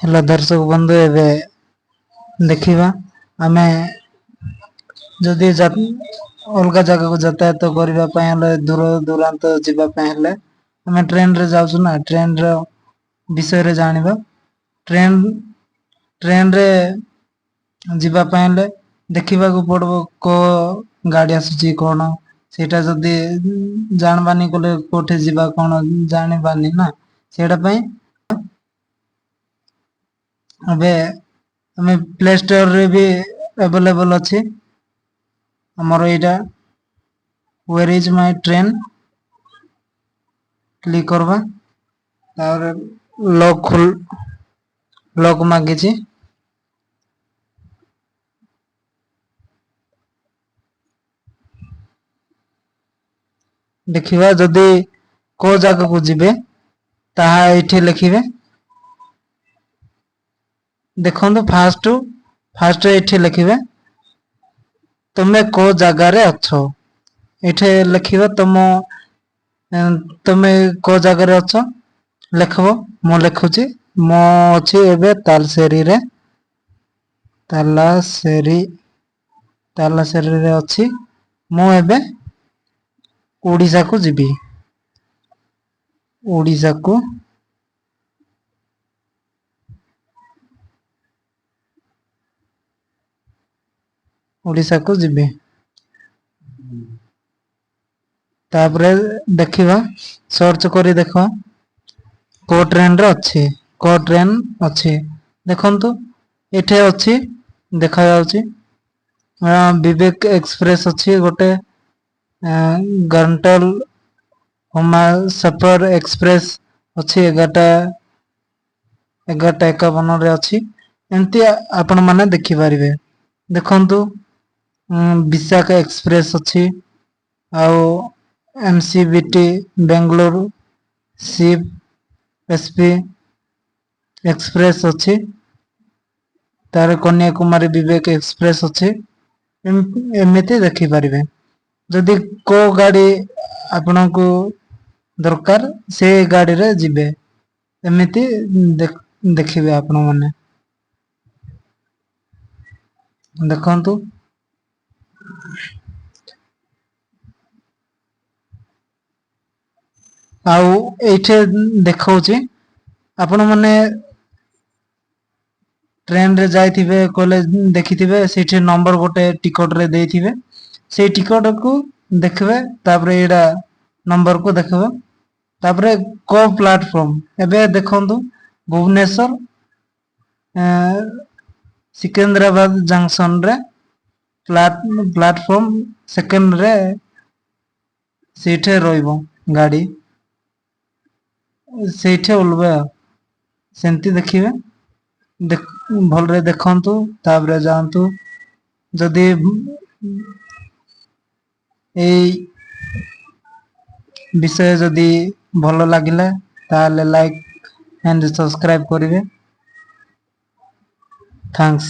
Hello दर्शक बंधु एबे देखिबा आमे जदि अलग जगह को यातायात करबा पय हले दूर दूरांत जीवा पय हले आमे ट्रेन रे जाउछु ना ट्रेन रो विषय रे जानिबा ट्रेन ट्रेन रे जीवा पय हले देखिबा को पड़बो को गाड़ी आसुची कोन सेटा जदि जानबानी कोले कोठे जीवा कोन जानिबानी ना सेटा पय अबे हमें प्ले स्टोर रे भी अवेलेबल अच्छी हमर एटा where is my train click करबा और लॉक मागे छी देखिबा जदि को जगह को जिबे ताहा एठी लिखिबे देखंतु फास्ट एठी लिखिबे तुमे को जगह रे अछो एठे लिखिबे तुमे को जगह रे अछो लिखबो मो लिखुची मो अछि एबे तालसेरी रे तालासेरी रे अछि मो एबे ओडिसा को जिबी ओडिसा को जिबी तापरे देखिबा सर्च करी देखो को ट्रेन रे अछि को ट्रेन अछि देखंतु एठे अछि देखा जाउची विवेक एक्सप्रेस अछि गोटे गंटल हुमा सफर एक्सप्रेस अछि 11:51 रे अछि एंती आपण माने देखि परिबे देखंतु विशाखा एक्सप्रेस अछि आउ एमसीबीटी बेंगलुरु शिप एसपी एक्सप्रेस अछि तार कन्याकुमारी विवेक एक्सप्रेस अछि एमिति देखि परिबे जदि को गाड़ी आपनको दरकार से गाड़ी रे जिबे एमिति देखिबे आपण माने देखंतु आउ एठे देखाउची आपण माने ट्रेन रे जाइथिबे कॉलेज देखिथिबे सेठी नंबर गोटे टिकट रे देथिबे से टिकट को देखबे तापरे एडा नंबर को देखबे तापरे को प्लेटफार्म एबे देखंतु भुवनेश्वर सिकंदराबाद जंक्शन रे प्लेटफार्म सेकंड रे सेठे रोइबो गाड़ी सेठे उलबे सेंती देखिबे भल रे देखंतु तापरे जानतु जदि এই বিষয়ে যদি ভালো লাগিলে তাহলে লাইক এন্ড সাবস্ক্রাইব করিবে থ্যাঙ্কস।